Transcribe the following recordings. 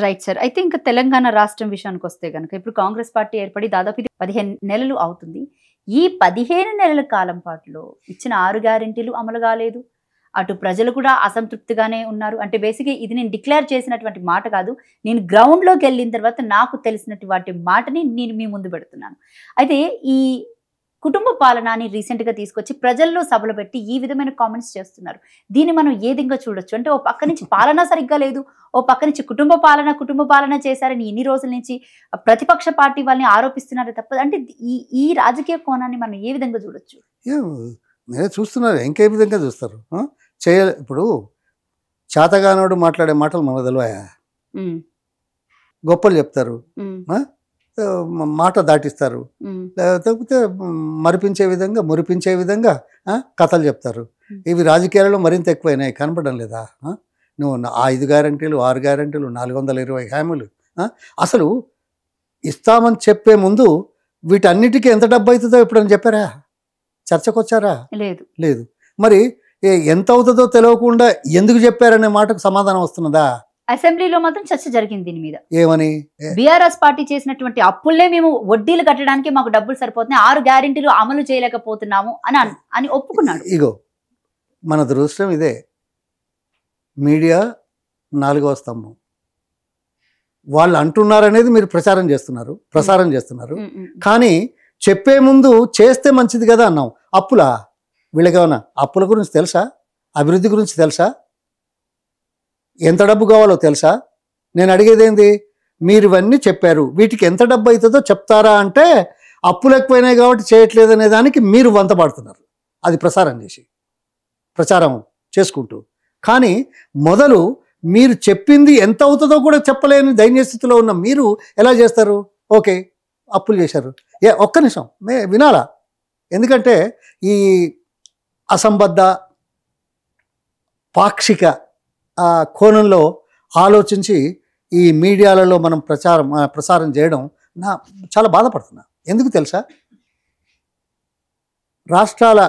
Right sir. అయితే ఇంకా తెలంగాణ రాష్ట్రం విషయానికొస్తే గనక ఇప్పుడు కాంగ్రెస్ పార్టీ ఏర్పడి దాదాపు ఇది 15 నెలలు అవుతుంది. ఈ 15 నెలల కాలం పాటులో ఇచ్చిన 6 గ్యారంటీలు అమలు కాలేదు. అటు ప్రజలు కూడా అసంతృప్తిగానే ఉన్నారు. అంటే బేసిక్‌గా ఇది నేను డిక్లేర్ చేసినటువంటి మాట కాదు. నేను గ్రౌండ్‌లోకెళ్ళిన తర్వాత నాకు తెలిసినటువంటి మాటని నేను మీ ముందు పెడుతున్నాను. అయితే ఈ కుటుంబ పాలన అని రీసెంట్‌గా తీసుకొచ్చి ప్రజల్లో సభలు పెట్టి ఈ విధమైన కామెంట్స్ చేస్తున్నారు. దీన్ని మనం ఏ విధంగా చూడొచ్చు? అంటే ఓ పక్క నుంచి పాలన సరిగ్గా లేదు. ఓ పక్క నుంచి కుటుంబ పాలన చేశారని ఇన్ని రోజుల నుంచి ప్రతిపక్ష పార్టీ వాళ్ళని ఆరోపిస్తున్నారే తప్ప అంటే ఈ రాజకీయ కోణాన్ని మనం ఏ విధంగా చూడొచ్చు? మీరే చూస్తున్నారు, ఇంకే విధంగా చూస్తారు. ఇప్పుడు చేతగానోడు మాట్లాడే మాటలు మనకు తెలివాయా? గొప్పలు చెప్తారు, మాట దాటిస్తారు, లేకపోతే మురిపించే విధంగా కథలు చెప్తారు. ఇవి రాజకీయాలలో మరింత ఎక్కువైనాయి, కనపడడం లేదా? నువ్వు 5 గ్యారంటీలు, 6 గ్యారంటీలు, 420 హామీలు. అసలు ఇస్తామని చెప్పే ముందు వీటన్నిటికీ ఎంత డబ్బు అవుతుందో ఎప్పుడని చెప్పారా? చర్చకొచ్చారా? లేదు. మరి ఎంత అవుతుందో తెలియకుండా ఎందుకు చెప్పారనే మాటకు సమాధానం వస్తున్నదా? అసెంబ్లీలో మాత్రం చర్చ జరిగింది దీని మీద. ఏమని? బీఆర్ఎస్ పార్టీ చేసినటువంటి అప్పులే మేము వడ్డీలు కట్టడానికి మాకు డబ్బులు సరిపోతున్నాయి, 6 గ్యారెంటీలు అమలు చేయలేకపోతున్నాము అని ఒప్పుకున్నాడు. ఇగో మన దృష్టం ఇదే. మీడియా 4వ స్తంభం. వాళ్ళు అంటున్నారనేది మీరు ప్రసారం చేస్తున్నారు. కానీ చెప్పే ముందు చేస్తే మంచిది కదా అన్నాం. అప్పులా? వీళ్ళకేమన్నా అప్పుల గురించి తెలుసా? అభివృద్ధి గురించి తెలుసా? ఎంత డబ్బు కావాలో తెలుసా? నేను అడిగేది ఏంది, మీరు ఇవన్నీ చెప్పారు, వీటికి ఎంత డబ్బు అవుతుందో చెప్తారా అంటే అప్పులు ఎక్కువైనాయి కాబట్టి చేయట్లేదు అనే దానికి మీరు వంతపడుతున్నారు. అది ప్రచారం చేసుకుంటూ. కానీ మొదలు మీరు చెప్పింది ఎంత అవుతుందో కూడా చెప్పలేని దైన్యస్థితిలో ఉన్న మీరు ఎలా చేస్తారు? ఓకే, అప్పులు చేశారు. ఒక్క నిమిషం వినాలా? ఎందుకంటే ఈ అసంబద్ధ పాక్షిక కోణంలో ఆలోచించి ఈ మీడియాలలో మనం ప్రసారం చేయడం చాలా బాధపడుతున్నా. ఎందుకు తెలుసా? రాష్ట్రాల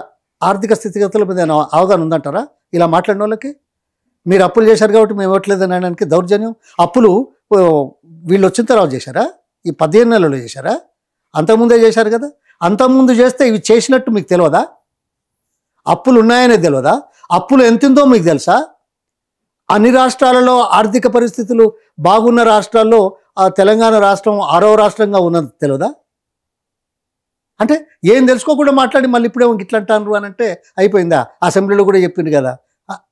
ఆర్థిక స్థితిగతుల మీద అవగాహన ఉందంటారా ఇలా మాట్లాడిన వాళ్ళకి? మీరు అప్పులు చేశారు కాబట్టి మేము ఇవ్వట్లేదని అనడానికి దౌర్జన్యం. అప్పులు వీళ్ళు వచ్చిన తర్వాత చేశారా? ఈ 15 నెలల్లో చేశారా? అంతకుముందే చేశారు కదా. అంతకుముందు చేస్తే ఇవి చేసినట్టు మీకు తెలియదా? అప్పులు ఉన్నాయనే తెలియదా? అప్పులు ఎంతుందో మీకు తెలుసా? అన్ని రాష్ట్రాలలో ఆర్థిక పరిస్థితులు బాగున్న రాష్ట్రాల్లో తెలంగాణ రాష్ట్రం 6వ రాష్ట్రంగా ఉన్నది తెలియదా? అంటే ఏం తెలుసుకోకుండా మాట్లాడి మళ్ళీ ఇప్పుడే ఇట్లా అంటారు అని అంటే అయిపోయిందా? అసెంబ్లీలో కూడా చెప్పింది కదా.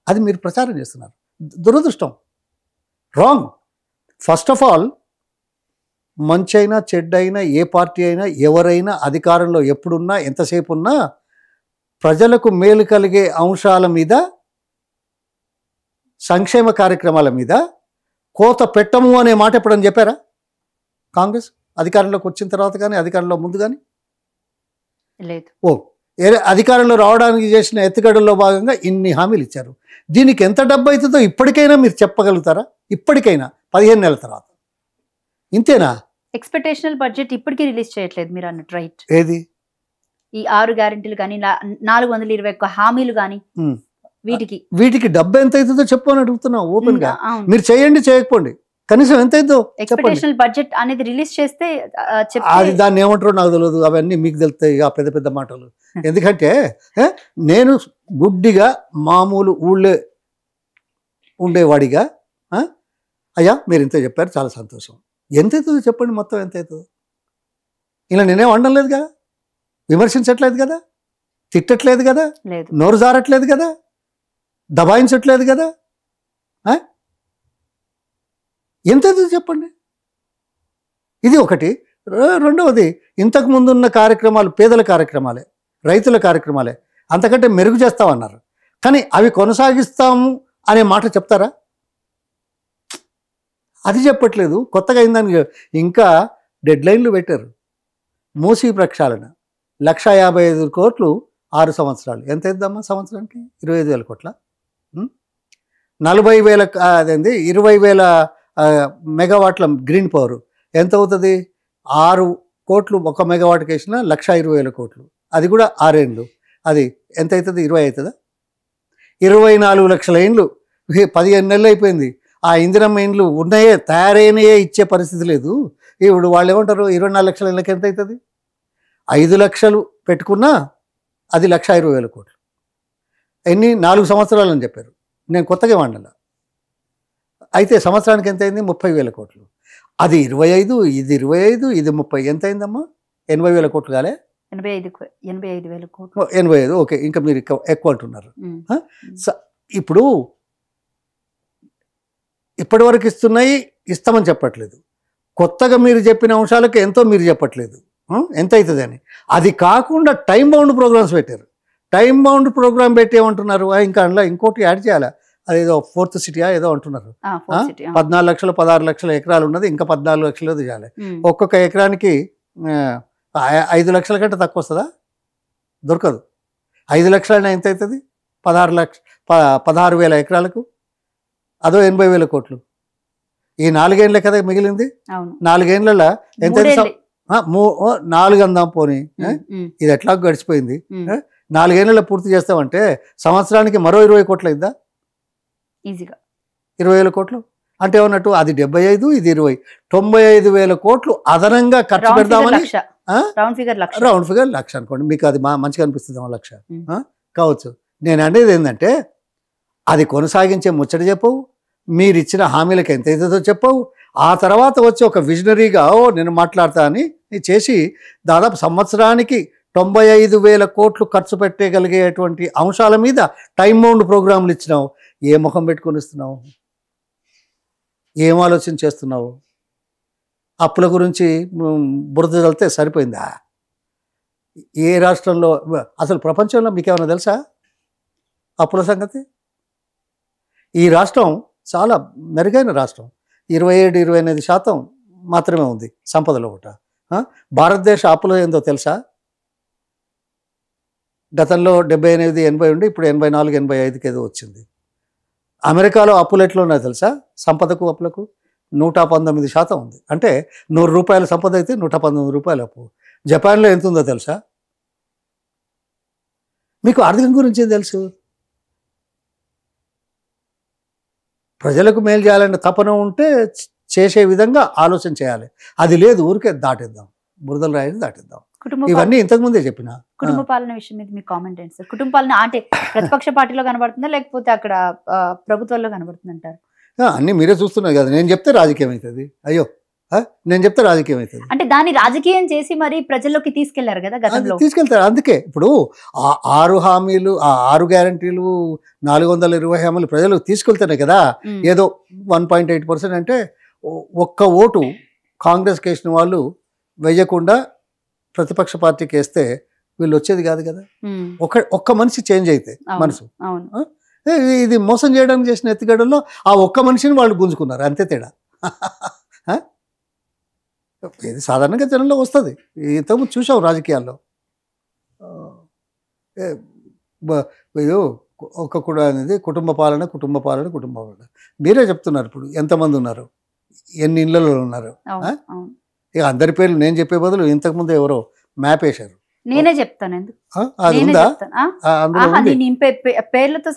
అది మీరు ప్రచారం చేస్తున్నారు. దురదృష్టం. రాంగ్. ఫస్ట్ ఆఫ్ ఆల్, మంచైనా చెడ్డైనా ఏ పార్టీ అయినా ఎవరైనా అధికారంలో ఎప్పుడున్నా ఎంతసేపు ఉన్నా ప్రజలకు మేలు కలిగే అంశాల మీద, సంక్షేమ కార్యక్రమాల మీద కోత పెట్టము అనే మాట ఎప్పుడని చెప్పారా? కాంగ్రెస్ అధికారంలోకి వచ్చిన తర్వాత కానీ అధికారంలో ముందు కానీ లేదు. అధికారంలో రావడానికి చేసిన ఎత్తుగడల్లో భాగంగా ఇన్ని హామీలు ఇచ్చారు. దీనికి ఎంత డబ్బు అవుతుందో ఇప్పటికైనా మీరు చెప్పగలుగుతారా? ఇప్పటికైనా 15 నెలల తర్వాత ఇంతేనా? ఎక్స్‌పెక్టేషనల్ బడ్జెట్ ఇప్పటికీ రిలీజ్ చేయట్లేదు మీరు అన్నట్టు. రైట్. ఏది? ఈ 6 గ్యారెంటీలు కానీ 421 హామీలు కానీ వీటికి డబ్బు ఎంత అవుతుందో చెప్పు అని అడుగుతున్నావు ఓపెన్ గా. మీరు చేయండి, చేయకపోండి, కనీసం ఎంత అవుతుందో ఎక్స్‌పెక్టేషనల్ బడ్జెట్ అనేది రిలీజ్ చేస్తే అది దాన్ని ఏమంటారో నాకు తెలియదు. అవన్నీ మీకు తెలుస్తాయి ఆ పెద్ద పెద్ద మాటలు. ఎందుకంటే నేను గుడ్డిగా మామూలు ఊళ్ళో ఉండేవాడిగా అయ్యా మీరు ఇంత చెప్పారు, చాలా సంతోషం. ఎంత అవుతుందో చెప్పండి, మొత్తం ఎంత అవుతుందో. ఇలా నేనేం అనడం లేదు కదా, విమర్శించట్లేదు కదా, తిట్టట్లేదు కదా, నోరు జారట్లేదు కదా, దబాయించట్లేదు కదా. ఎంత అవుతుందో చెప్పండి. ఇది ఒకటి. రెండవది, ఇంతకు ముందున్న కార్యక్రమాలు పేదల కార్యక్రమాలే, రైతుల కార్యక్రమాలే, అంతకంటే మెరుగు చేస్తామన్నారు. కానీ అవి కొనసాగిస్తాము అనే మాట చెప్తారా? అది చెప్పట్లేదు. కొత్తగా అయిందని ఇంకా డెడ్ లైన్లు పెట్టారు. మూసీ ప్రక్షాళన 1,55,000 కోట్లు 6 సంవత్సరాలు. ఎంత అవుతుందమ్మా సంవత్సరానికి? 25,000 కోట్ల. 40,000 అదేంది 20,000 మెగావాట్ల గ్రీన్ పవర్ ఎంత అవుతుంది? 6 కోట్లు 1 మెగావాట్కి వేసిన 1,20,000 కోట్లు. అది కూడా 6 ఏళ్ళు. అది ఎంత అవుతుంది? 20 అవుతుందా? 24 లక్షల ఏండ్లు 15 నెలలు అయిపోయింది. ఆ ఇందిరమ్మ ఇండ్లు ఉన్నాయే తయారైనయే ఇచ్చే పరిస్థితి లేదు. ఇప్పుడు వాళ్ళు ఏమంటారు 24 లక్షల ఇళ్ళకి ఎంత అవుతుంది? 5 లక్షలు పెట్టుకున్నా అది 1,20,000 కోట్లు. ఎన్ని 4 సంవత్సరాలు అని చెప్పారు. నేను కొత్తగా వాడిన అయితే సంవత్సరానికి ఎంత అయింది? 30,000 కోట్లు. అది 25, ఇది 25, ఇది 30 ఎంత అయిందమ్మా? 80,000 కోట్లు కాలే? 85,000 కోట్లు. 85. ఓకే, ఇంకా మీరు ఎక్కువ అంటున్నారు. ఇప్పుడు ఇప్పటి వరకు ఇస్తామని చెప్పట్లేదు. కొత్తగా మీరు చెప్పిన అంశాలకు ఎంతో మీరు చెప్పట్లేదు ఎంత అవుతుంది అని. అది కాకుండా టైం బౌండ్ ప్రోగ్రామ్స్ పెట్టారు. టైం బౌండ్ ప్రోగ్రామ్ పెట్టి ఏమంటున్నారు? ఇంకా అందులో ఇంకోటి యాడ్ చేయాలా, అదేదో 4th సిటీయా ఏదో అంటున్నారు. 14 లక్షలు 16 లక్షల ఎకరాలు ఉన్నది, ఇంకా 14 లక్షలు చేయాలి. ఒక్కొక్క ఎకరానికి 5 లక్షల కంటే తక్కువ వస్తుందా? దొరకదు. 5 లక్షలైనా ఎంత అవుతుంది? 16,000 ఎకరాలకు అదో 80,000 కోట్లు. ఈ 4 ఏళ్ళే కదా మిగిలింది. 4 ఏళ్ళ ఎంత? 4 అందాం పోనీ, ఇది ఎట్లా గడిచిపోయింది. 4 ఏళ్ళలో పూర్తి చేస్తామంటే సంవత్సరానికి మరో 20 కోట్లు అయిందా? ఈజీగా 20,000 కోట్లు అంటే ఏమన్నట్టు? అది 75, ఇది 20, 95,000 కోట్లు అదనంగా ఖర్చు పెడదామని. రౌండ్ ఫిగర్ 1,00,000 అనుకోండి. మీకు అది మంచిగా అనిపిస్తుంది 1,00,000 కావచ్చు. నేను అనేది ఏంటంటే అది కొనసాగించే ముచ్చట చెప్పవు, మీరు ఇచ్చిన హామీలకు ఎంత అవుతుందో చెప్పవు. ఆ తర్వాత వచ్చి ఒక విజనరీగా నేను మాట్లాడతా అని చేసి దాదాపు సంవత్సరానికి 95,000 కోట్లు ఖర్చు పెట్టగలిగేటువంటి అంశాల మీద టైం బౌండ్ ప్రోగ్రాంలు ఇచ్చినావు. ఏ ముఖం పెట్టుకొని ఇస్తున్నావు? ఏం ఆలోచన చేస్తున్నావు? అప్పుల గురించి బురద చల్లితే సరిపోయిందా? ఏ రాష్ట్రంలో అసలు ప్రపంచంలో మీకేమైనా తెలుసా అప్పుల సంగతి? ఈ రాష్ట్రం చాలా మెరుగైన రాష్ట్రం. 27-28% మాత్రమే ఉంది సంపదలో ఒకట. భారతదేశ అప్పులు ఏందో తెలుసా? గతంలో 78-80 ఉండి ఇప్పుడు 84-85 ఏదో వచ్చింది. అమెరికాలో అప్పులు ఎట్లా ఉన్నాయో తెలుసా? సంపదకు అప్పులకు 119% ఉంది. అంటే 100 రూపాయల సంపద అయితే 119 రూపాయల అప్పు. జపాన్లో ఎంత ఉందో తెలుసా? మీకు ఆర్థికం గురించి ఏం తెలుసు? ప్రజలకు మేలు చేయాలనే తపన ఉంటే చేసే విధంగా ఆలోచన చేయాలి. అది లేదు, ఊరికే దాటిద్దాం, బురదలు రాయని దాటిద్దాం. ఇవన్నీ ఇంతకుముందే చెప్పిన. కుటుంబ పాలన విషయం మీద మీ కామెంట్ ఏంటి సార్? కుటుంబ పాలన అంటే ప్రతిపక్ష పార్టీలో కనబడుతుందా లేకపోతే అక్కడ ప్రభుత్వంలో కనబడుతుంది అంటారు? అన్నీ మీరే చూస్తున్నారు కదా. నేను చెప్తే రాజకీయం అవుతుంది. అయ్యో, నేను చెప్తే రాజకీయం అవుతుంది. అంటే దాన్ని రాజకీయం చేసి మరి ప్రజల్లోకి తీసుకెళ్లారు కదా గతంలో. తీసుకెళ్తారు. అందుకే ఇప్పుడు 6 హామీలు, 6 గ్యారంటీలు, 420 హామీలు ప్రజలకు తీసుకెళ్తేనే కదా ఏదో 1.8% అంటే ఒక్క ఓటు కాంగ్రెస్కి వేసిన వాళ్ళు వేయకుండా ప్రతిపక్ష పార్టీకి వేస్తే వీళ్ళు వచ్చేది కాదు కదా. ఒక్క మనిషి చేంజ్ అయితే మనసు. ఇది మోసం చేయడానికి చేసిన ఎత్తుగడల్లో ఆ ఒక్క మనిషిని వాళ్ళు గుంజుకున్నారు, అంతే తేడా. ఇది సాధారణంగా జనంలో వస్తుంది. ఇంతకుముందు చూసాం రాజకీయాల్లో. కూడా అనేది కుటుంబ పాలన. మీరే చెప్తున్నారు ఇప్పుడు ఎంతమంది ఉన్నారు, ఎన్ని ఇళ్లలో ఉన్నారు. ఇక అందరి పేర్లు నేను చెప్పే బదులు ఇంతకుముందు ఎవరో మ్యాప్ వేశారు. నేనే చెప్తాను. పేర్లతో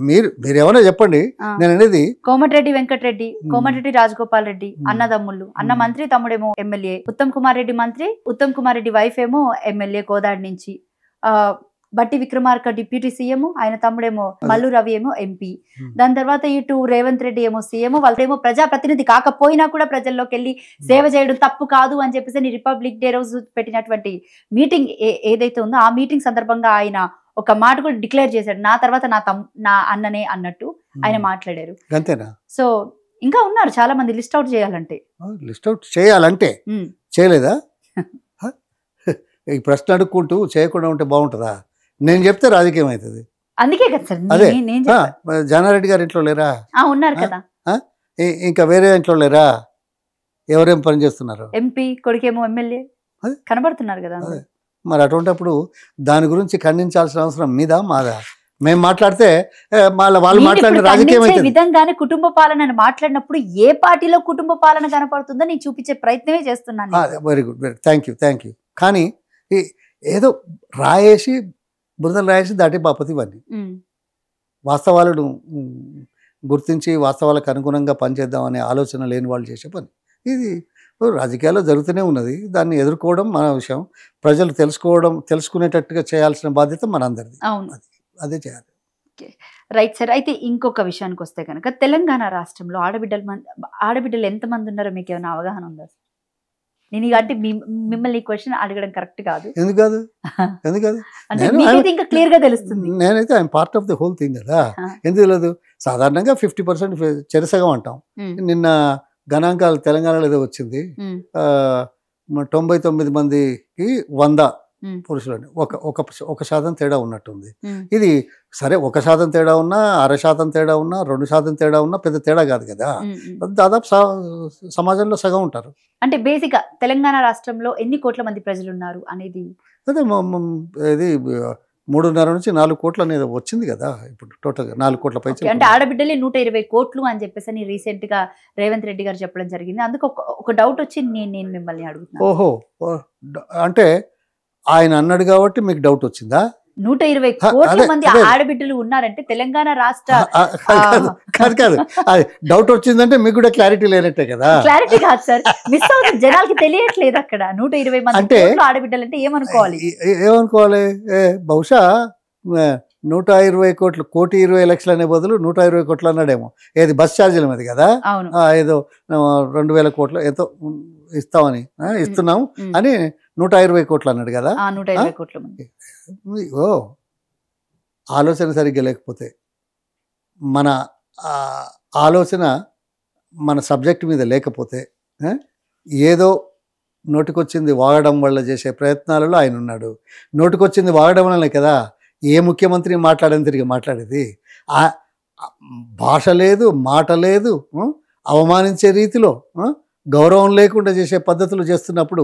మీరు ఏమైనా చెప్పండి. నేను అనేది కోమటిరెడ్డి వెంకటరెడ్డి, కోమటిరెడ్డి రాజగోపాల్ రెడ్డి అన్నదమ్ముళ్ళు. అన్న మంత్రి, తమ్ముడేమో ఎమ్మెల్యే. ఉత్తమ్ కుమార్ రెడ్డి మంత్రి, ఉత్తమ్ కుమార్ రెడ్డి వైఫ్ ఏమో ఎమ్మెల్యే కోదాడి నుంచి. బట్టి విక్రమార్క డిప్యూటీ సీఎం, ఆయన తమ్ముడేమో మల్లు రవి ఏమో ఎంపీ. దాని తర్వాత ఇటు రేవంత్ రెడ్డి ఏమో సీఎం. వాళ్ళేమో ప్రజాప్రతినిధి కాకపోయినా కూడా ప్రజల్లోకి వెళ్ళి సేవ చేయడం తప్పు కాదు అని చెప్పేసి రిపబ్లిక్ డే రోజు పెట్టినటువంటి మీటింగ్ ఏదైతే ఉందో ఆ మీటింగ్ సందర్భంగా ఆయన ఒక మాట కూడా డిక్లేర్ చేశాడు. నా తర్వాత నా అన్ననే అన్నట్టు ఆయన మాట్లాడారు. సో ఇంకా ఉన్నారు చాలా మంది లిస్ట్ అవుట్ చేయాలంటే చేయలేదా? ఈ ప్రశ్న అడుక్కుంటూ చేయకుండా ఉంటే బాగుంటుందా? నేను చెప్తే రాజకీయం అవుతుంది. అందుకే కదా సార్. అదే జానారెడ్డి గారి ఇంట్లో లేరా? ఉన్నారు కదా. ఇంకా వేరే ఇంట్లో లేరా? ఎవరేం పని చేస్తున్నారు? ఎంపీ కొడుకేమో ఎమ్మెల్యే కనబడుతున్నారు కదా. మరి అటువంటిప్పుడు దాని గురించి ఖండించాల్సిన అవసరం మీదా మాదా? మేము మాట్లాడితే వాళ్ళు మాట్లాడిన రాజకీయం అయితే విధంగానే కుటుంబ పాలన మాట్లాడినప్పుడు ఏ పార్టీలో కుటుంబ పాలన కనపడుతుందో నేను చూపించే ప్రయత్నమే చేస్తున్నాను. Very good, thank you. కానీ ఏదో బురదలు రాయేసి దాటే బాపతి ఇవన్నీ వాస్తవాలను గుర్తించి వాస్తవాలకు అనుగుణంగా పనిచేద్దామనే ఆలోచన లేని వాళ్ళు చేసే పని ఇది. రాజకీయాల్లో జరుగుతూనే ఉన్నది, దాన్ని ఎదుర్కోవడం మన విషయం. ప్రజలు తెలుసుకునేటట్టుగా చేయాల్సిన బాధ్యత మనందరిది. అవును, అదే చేయాలి. Right sir. అయితే ఇంకొక విషయానికి వస్తే కనుక తెలంగాణ రాష్ట్రంలో ఆడబిడ్డలు ఎంతమంది ఉన్నారో మీకు ఏమైనా అవగాహన ఉందా? నేను అంటే మిమ్మల్ని ఈ క్వశ్చన్ అడగడం కరెక్ట్ కాదు. ఎందుకు కాదు అంటే మీకైతే ఇంకా క్లియర్ గా తెలుస్తుంది. నేనైతే I'm part of the whole thing కదా. ఎందుకు లేదు, సాధారణంగా 50% చెరసగం అంటాం. నిన్న గణాంకాలు తెలంగాణలో ఏదో వచ్చింది, 99 మందికి 100 పురుషులని 1% తేడా ఉన్నట్టుంది. ఇది సరే, 1% తేడా ఉన్నా, 0.5% తేడా ఉన్నా, 2% తేడా ఉన్నా పెద్ద తేడా కాదు కదా. దాదాపు సమాజంలో సగం ఉంటారు. అంటే బేసిక్ గా తెలంగాణ రాష్ట్రంలో ఎన్ని కోట్ల మంది ప్రజలు ఉన్నారు అనేది అదే ఇది 3.5 నుంచి 4 కోట్లు అనేది వచ్చింది కదా ఇప్పుడు టోటల్గా 4 కోట్ల పై. అంటే ఆడబిడ్డలే 120 కోట్లు అని చెప్పేసి రీసెంట్ గా రేవంత్ రెడ్డి గారు చెప్పడం జరిగింది. అందుకు ఒక డౌట్ వచ్చి నేను మిమ్మల్ని అడుగుతున్నాను. ఓహో, అంటే ఆయన అన్నాడు కాబట్టి మీకు డౌట్ వచ్చిందా? 120 కోట్ల మంది ఆడబిడ్డలు ఉన్నారంటే తెలంగాణ రాష్ట్ర కాదు అది డౌట్ వచ్చిందంటే మీకు కూడా క్లారిటీ లేనట్టే కదా. క్లారిటీ కాదు సార్, మిస్ అవుతుంది, జనాలకి తెలియట్లేదు. అక్కడ 120 మంది ఆడబిడ్డలు అంటే ఏమనుకోవాలి? బహుశా 120 కోట్లు, 1,20,00,000 అనే బదులు 120 కోట్లు అన్నాడేమో. ఏది బస్ ఛార్జీల మీద కదా, ఏదో 2,000 కోట్లు ఎంతో ఇస్తామని, ఇస్తున్నాం అని 120 కోట్లు అన్నాడు కదా. 120 కోట్ల మంది. ఓ ఆలోచన సరిగ్గా లేకపోతే, మన ఆలోచన మన సబ్జెక్ట్ మీద లేకపోతే, ఏదో నోటికొచ్చింది వాగడం వల్ల చేసే ప్రయత్నాలలో ఆయన ఉన్నాడు. నోటికొచ్చింది వాగడం వల్లనే కదా ఏ ముఖ్యమంత్రి మాట్లాడని తిరిగి మాట్లాడేది. భాష లేదు, మాట లేదు, అవమానించే రీతిలో గౌరవం లేకుండా చేసే పద్ధతులు చేస్తున్నప్పుడు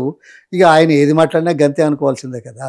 ఇక ఆయన ఏది మాట్లాడినా గంతే అనుకోవాల్సిందే కదా.